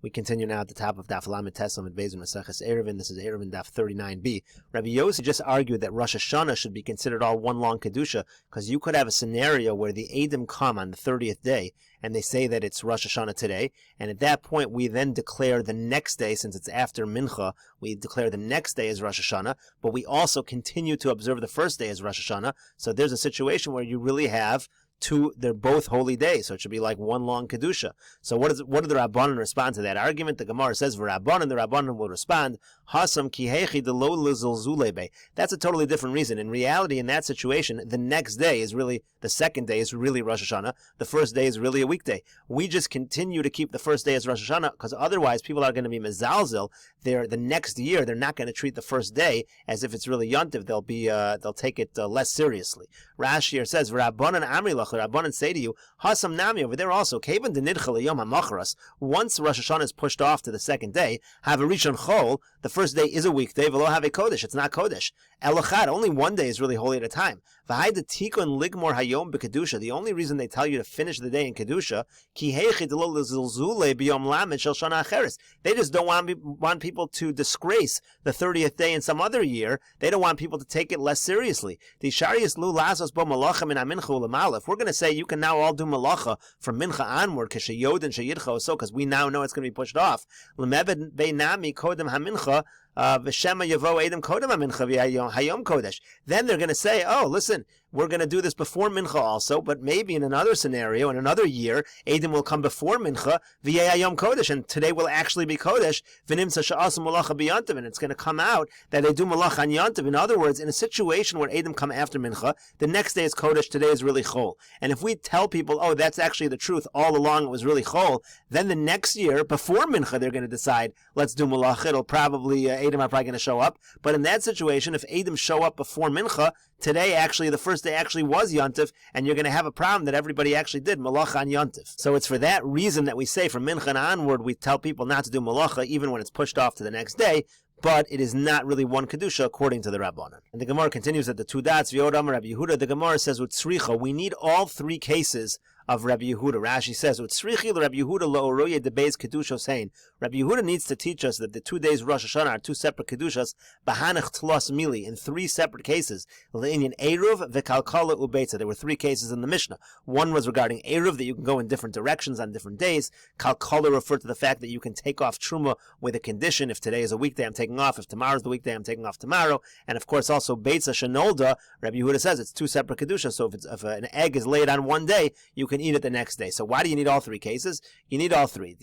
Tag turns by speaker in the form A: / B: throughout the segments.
A: We continue now at the top of Daf Lamed Tesam and Beis Meseches Eruvin. This is Eruvin Daf 39b. Rabbi Yossi just argued that Rosh Hashanah should be considered all one long Kedusha, because you could have a scenario where the Eidim come on the 30th day, and they say that it's Rosh Hashanah today, and at that point we then declare the next day, since it's after Mincha, we declare the next day as Rosh Hashanah, but we also continue to observe the first day as Rosh Hashanah. So there's a situation where you really have they're both holy days, so it should be like one long Kedusha. So what do the Rabbanan respond to that argument? The Gemara says, V'Rabbanan, the Rabbanan will respond, Hasam ki hechi de lo lezulzulebe. That's a totally different reason. In reality, in that situation, the next day is really, the second day is really Rosh Hashanah, the first day is really a weekday. We just continue to keep the first day as Rosh Hashanah, because otherwise people are going to be mezalzel. The next year, they're not going to treat the first day as if it's really Yontiv. They'll take it less seriously. Rashi here says, V'Rabbanan amri lach, the Rabbanan say to you, Hasam nami, over there also, Kevan de nidcha leyom ha'machras, once Rosh Hashanah is pushed off to the second day, have a rishon chol, the first day is a weekday, v'lo have a kodesh, it's not kodesh. Elochad, only one day is really holy at a time. V'hai de tikun ligmor hayom b'kedusha, the only reason they tell you to finish the day in kedusha, ki heichi de lo lezulzule b'yom lamed shel shana acheres. They just don't want people to disgrace the 30th day in some other year. They don't want people to take it less seriously. The sharius lu lazos bo malachim in amincha u'lemal. If we're going to say you can now all do malacha from mincha onward, k'sheyod and sheyidcha so, because we now know it's going to be pushed off. L'mebed beinami kodem hamincha. V'shema yavo edem kodem hamincha v'hayom kodesh. Then they're going to say, oh, listen, we're going to do this before mincha also, but maybe in another scenario, in another year, Edom will come before mincha v'hayom kodesh, and today will actually be kodesh. V'nimsa sha'asim malacha b'yantiv, and it's going to come out that they do malacha on yantiv. In other words, in a situation where Edom come after mincha, the next day is kodesh, today is really chol. And if we tell people, oh, that's actually the truth, all along it was really chol, then the next year, before mincha, they're going to decide, let's do malacha. It'll probably, Edom are probably going to show up. But in that situation, if Edom show up before mincha, today actually, the first day actually was Yontif, and you're going to have a problem that everybody actually did malacha on Yontif. So it's for that reason that we say from mincha and onward, we tell people not to do malacha, even when it's pushed off to the next day, but it is not really one Kedusha according to the Rabbanan. And the Gemara continues at the two dots, V'yodam Rabbi Yehuda, the Gemara says, Utsricha, we need all three cases of Rabbi Yehuda. Rashi says, Utsrichi Rabbi Yehuda lo oroye debeis kedusha saying, Rabbi Yehuda needs to teach us that the 2 days of Rosh Hashanah are two separate kedushas, bahanach tlos mili, in three separate cases. Le'inyan Eruv v'kalkala ubeitza. There were three cases in the Mishnah. One was regarding Eruv, that you can go in different directions on different days. Kalkala referred to the fact that you can take off truma with a condition. If today is a weekday, I'm taking off. If tomorrow is the weekday, I'm taking off tomorrow. And of course also beitza shenolda, Rabbi Yehuda says it's two separate kedushas. So if an egg is laid on one day, you can eat it the next day. So why do you need all three cases? You need all three.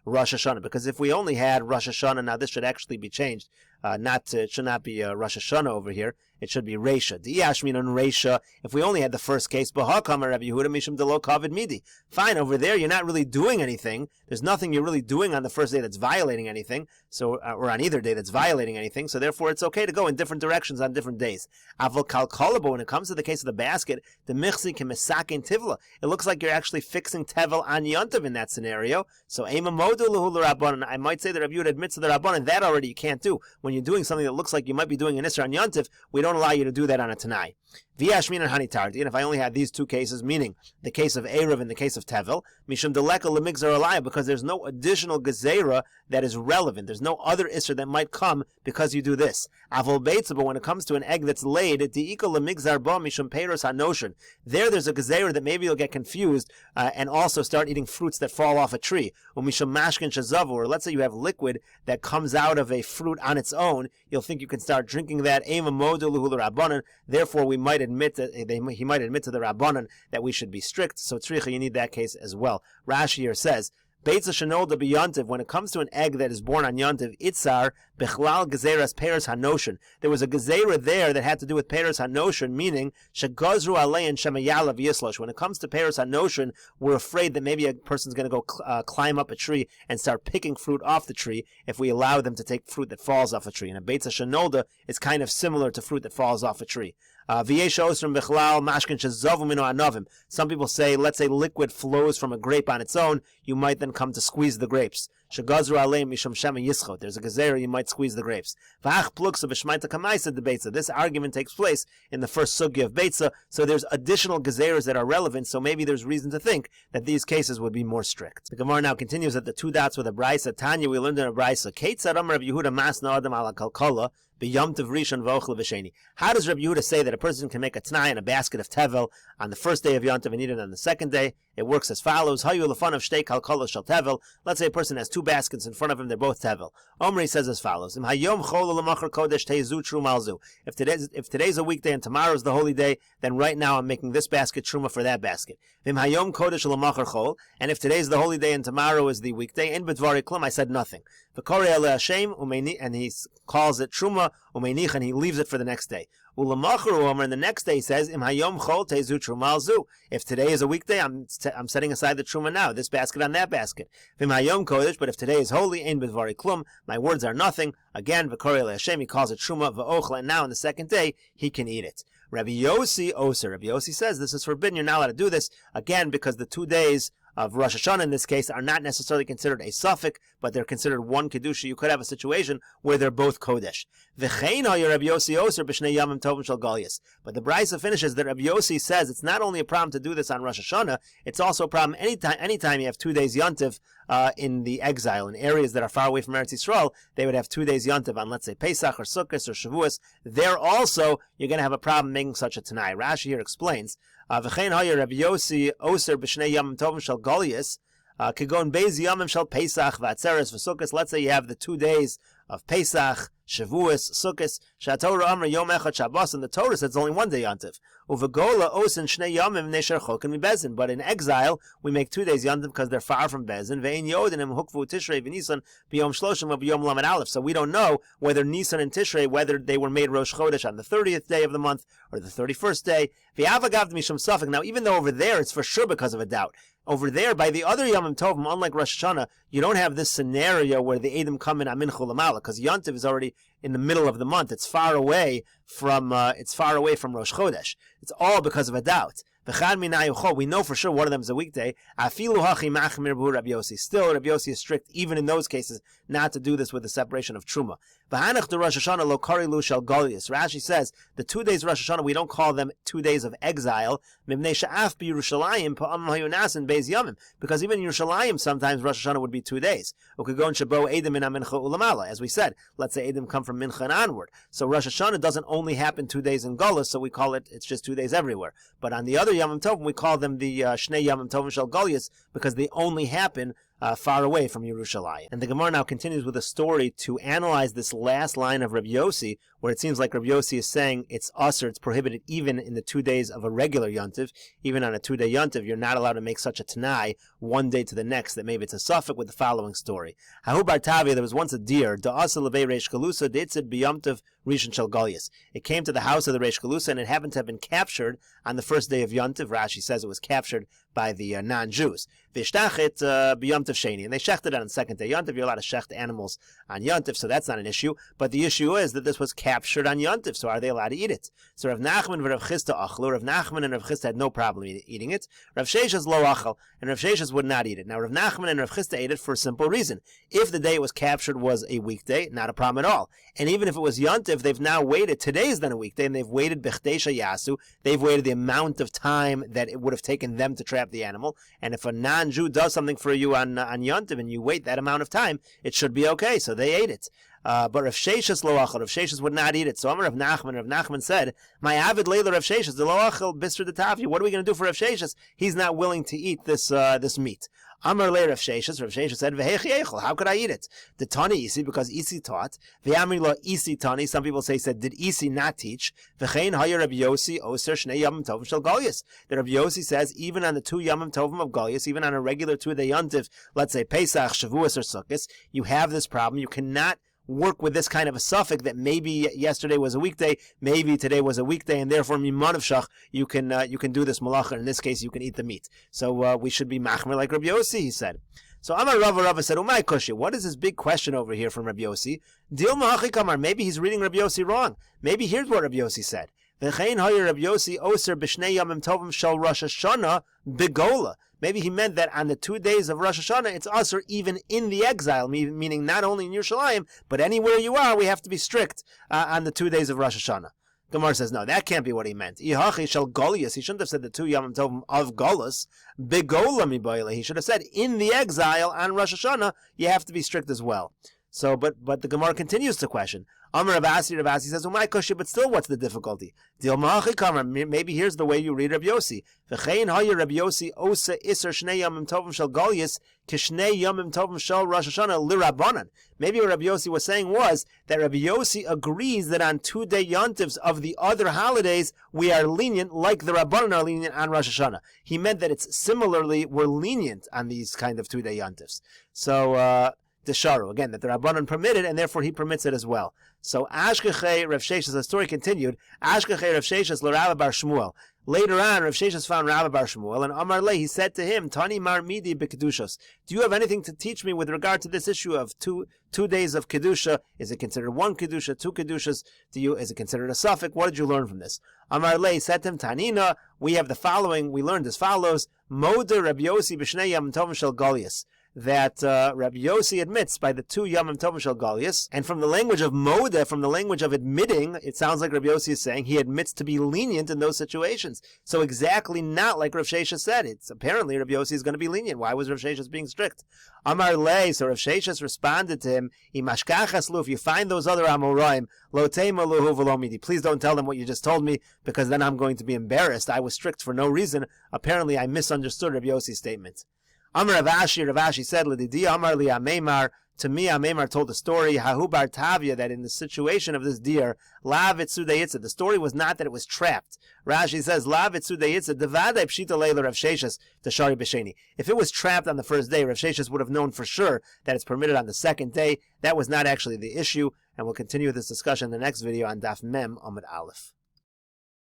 A: Rosh Hashanah, because if we only had Rosh Hashanah, now this should actually be changed. It should not be Rosh Hashanah over here. It should be Reisha. Di'ashminon Reisha. If we only had the first case, B'hakam Rabbi Yehuda Mishum Delo Kavid Midi. Fine, over there you're not really doing anything. There's nothing you're really doing on the first day that's violating anything. So, or on either day that's violating anything. So therefore, it's okay to go in different directions on different days. Avol Kalkalabo. When it comes to the case of the basket, the Michsi Kemesakin Tivla. It looks like you're actually fixing Tevel on Yontav in that scenario. So Ema Modu Luhu Rabbanan. I might say that Rabbi Yehuda admits to the Rabbanan that already you can't do. When you're doing something that looks like you might be doing an Isra on Yontiv, we don't allow you to do that on a Tanai. V'yashmin and Hanitarti, and if I only had these two cases, meaning the case of Eruv and the case of Tevel, Mishum Deleka Lemigzar Alaya, because there's no additional Gezerah that is relevant. There's no other Isra that might come because you do this. Avol Beitza, but when it comes to an egg that's laid, Di'ika Lemigzar Ba Mishum Peiros HaNoshon, there's a Gezerah that maybe you'll get confused and also start eating fruits that fall off a tree. Or Mishum Mashkin Shazavu, or let's say you have liquid that comes out of a fruit on its own, you'll think you can start drinking that. Ema Modu Luhu Rabbanan, therefore we might admit that he might admit to the Rabbanan that we should be strict. So tzricha, you need that case as well. Rashi here says, Beitza shenolda b'yontiv, when it comes to an egg that is born on yontiv, itzar bechlal gezeras peres hanoshin. There was a gezerah there that had to do with peres hanoshin, meaning shegazru alein shemayala v'yislosh. When it comes to peres hanoshin, we're afraid that maybe a person's going to go climb up a tree and start picking fruit off the tree if we allow them to take fruit that falls off a tree. And a beitza shenolda is kind of similar to fruit that falls off a tree. Some people say, let's say liquid flows from a grape on its own, you might then come to squeeze the grapes. There's a gezerah, you might squeeze the grapes. This argument takes place in the first sugya of Beitza, so there's additional gezerahs that are relevant, so maybe there's reason to think that these cases would be more strict. The Gemara now continues at the two dots with a brisa. Tanya, we learned in a brisa, how does Rabbi Yehuda say that a person can make a t'nai in a basket of tevel on the first day of Yom Tov and eat it on the second day? It works as follows. Let's say a person has two baskets in front of him, they're both tevel. Omri says as follows. If today's a weekday and tomorrow's the holy day, then right now I'm making this basket truma for that basket. And if today's the holy day and tomorrow is the weekday, I said nothing. And he calls it truma, and he leaves it for the next day. And the next day he says, if today is a weekday, I'm setting aside the truma now, this basket on that basket. But if today is holy, my words are nothing. Again, he calls it truma, and now on the second day he can eat it. Rabbi Yossi Oser. Rabbi Yossi says this is forbidden, you're not allowed to do this, again, because the 2 days of Rosh Hashanah in this case are not necessarily considered a suffix, but they're considered one kedusha. You could have a situation where they're both kodesh. But the brisa finishes that Rabbi Yossi says it's not only a problem to do this on Rosh Hashanah, it's also a problem anytime you have 2 days yontiv in the exile, in areas that are far away from Eretz Yisrael. They would have 2 days yontiv on, let's say, Pesach or Sukkot or Shavuos. There also, you're going to have a problem making such a Tanai. Rashi here explains, V'chein haya Rabbi Yossi oser b'shnei yamim tovim shel Golias, kegon beis yamim shel Pesach v'atzeres v'Sukkos. Let's say you have the 2 days of Pesach, Shavuos, Sukkos. Shatorah amar yom echad Shabbos, and the Torah says it's only 1 day yontiv. Uvegola osin shnei yamim nesher chokin mi bezin. But in exile, we make 2 days yontiv because they're far from bezin. Ve'in yodinim hukvu tishrei v'nisan b'yom shloshim or b'yom lamed aleph. So we don't know whether Nisan and Tishrei, whether they were made Rosh Chodesh on the 30th day of the month or the 31st day. V'avagav mishum safek. Now, even though over there it's for sure because of a doubt, over there, by the other Yom Tovim, unlike Rosh Hashanah, you don't have this scenario where the Edom come in Amin Chulamala, because Yontiv is already in the middle of the month. It's far away from Rosh Chodesh. It's all because of a doubt. We know for sure one of them is a weekday. Still, Rabbi Yossi is strict, even in those cases, not to do this with the separation of Truma. Rashi says, the 2 days of Rosh Hashanah, we don't call them 2 days of exile, because even in Yerushalayim, sometimes Rosh Hashanah would be 2 days. As we said, let's say Edom come from Mincha and onward. So Rosh Hashanah doesn't only happen 2 days in Golus, so we call it, it's just 2 days everywhere. But on the other Yom Tovim, we call them the Shnei Yom Tovim Shel Golias, because they only happen far away from Yerushalayim. And the Gemara now continues with a story to analyze this last line of Rabbi Yossi, where it seems like Rabbi Yossi is saying it's usher, it's prohibited even in the 2 days of a regular yontiv. Even on a 2 day yontiv, you're not allowed to make such a tanai 1 day to the next, that maybe it's a suffix with the following story. Hahu bar Tavia, there was once a deer, da'asa levei reish galusa, deitzid b'yomtiv rishon shel Golias. It came to the house of the reish galusa, and it happened to have been captured on the first day of yontiv. Rashi says it was captured by the non-Jews. V'ishtachet b'yomtiv sheni, and they shechted it on the second day yontiv. You're allowed to shecht animals on yontiv, so that's not an issue. But the issue is that this was captured on yontiv, so are they allowed to eat it? So Rav Nachman and Rav Chisda achlu. Rav Nachman and Rav Chisda had no problem eating it. Rav Sheshes lo achal, and Rav Sheshes would not eat it. Now Rav Nachman and Rav Chisda ate it for a simple reason. If the day it was captured was a weekday, not a problem at all. And even if it was yontiv, they've now waited. Today is then a weekday, and they've waited b'chdei yasu. They've waited the amount of time that it would have taken them to trap the animal. And if a non-Jew does something for you on yontiv and you wait that amount of time, it should be okay. So they ate it. But Rav Sheshes lo achal, Rav Sheshes would not eat it. So Amar Rav Nachman said, "My avid leila Rav Sheshes, the lo achal bisr detavia. What are we going to do for Rav Sheshes? He's not willing to eat this meat." Amar le Rav Sheshes said, "V'hechi echel, how could I eat it?" The Tani Isi, because Isi taught. V'amri lo Isi Tani, some people said, did Isi not teach? V'chein haya Rabbi Yossi oser shnei yamim tovim shel Golias. The Rabbi Yossi says, even on the 2 yamim tovim of Golias, even on a regular 2 day yontiv, let's say Pesach, Shavuos, or Sukkos, you have this problem. You cannot work with this kind of a suffix that maybe yesterday was a weekday, maybe today was a weekday, and therefore mimanavshach, you can do this malacha. In this case, you can eat the meat. So we should be machmer like Rabbi Yossi, he said. So Amar Rava said, "Umay kushi, what is this big question over here from Rabbi Yossi? Dil mahachi kamar, maybe he's reading Rabbi Yossi wrong. Maybe here's what Rabbi Yossi said. V'chein haya Rabbi Yossi oser b'shnei yamim tovim shel Rosh Hashanah begola. Maybe he meant that on the 2 days of Rosh Hashanah, it's usher even in the exile, meaning not only in Yerushalayim, but anywhere you are, we have to be strict on the 2 days of Rosh Hashanah. Gemara says, no, that can't be what he meant. Ihachi shel Golius. He shouldn't have said the 2 Yamim Tovim of Golus. Begola miboile. He should have said, in the exile on Rosh Hashanah, you have to be strict as well. So, but the Gemara continues to question. Amar Ravasi says, "Umay koshi," but still, what's the difficulty? Maybe here's the way you read Rabbi Yossi. V'chein haya Rabbi Yossi osa iser shnei yamim tovim shel Golius kishnei yamim tovim shel Rosh Hashanah lirabanan. Maybe what Rabbi Yossi was saying was that Rabbi Yossi agrees that on 2-day yontivs of the other holidays we are lenient, like the Rabbanan are lenient on Rosh Hashanah. He meant that it's similarly we're lenient on these kind of 2-day yontivs. So. Desharu, again, that the Rabbanan permitted, and therefore he permits it as well. So, Ashkechei Rav Sheshes, the story continued, Ashkechei Rav Sheshes l'Rava bar Shmuel. Later on, Rav Sheshes found Rava bar Shmuel, and Amar Le, he said to him, Tani mar midi b'kedushos. Do you have anything to teach me with regard to this issue of two days of kedusha? Is it considered 1 kedusha, 2 kedushas? Is it considered a suffix? What did you learn from this? Amar Le said to him, Tanina, we have the following, we learned as follows, Moda Rabbi Yossi b'shnei yam tovim shel Golius. That Rabbi Yossi admits by the 2 Yamim Tovim Shel Golius, and from the language of Moda, from the language of admitting, it sounds like Rabbi Yossi is saying he admits to be lenient in those situations. So exactly not like Rav Sheshes said. It's apparently Rabbi Yossi is going to be lenient. Why was Rav Sheshes being strict? Amar Le, so Rav Sheshes responded to him, if you find those other Amoraim, lo teima luhu v'lo midi. Please don't tell them what you just told me, because then I'm going to be embarrassed. I was strict for no reason. Apparently I misunderstood Rabbi Yossi's statement. Amar Rav Ashi said, L'didi Amar li Ameimar, to me Ameimar told the story, Hahu bar Tavia, that in the situation of this deer, La vitzu deitza, the story was not that it was trapped. Rashi says, La vitzu deitza, devadai pshita leila Rav Sheshes, Tashari b'sheni. If it was trapped on the first day, Rav Sheshes would have known for sure that it's permitted on the second day. That was not actually the issue, and we'll continue this discussion in the next video on Daf Mem Amud Aleph.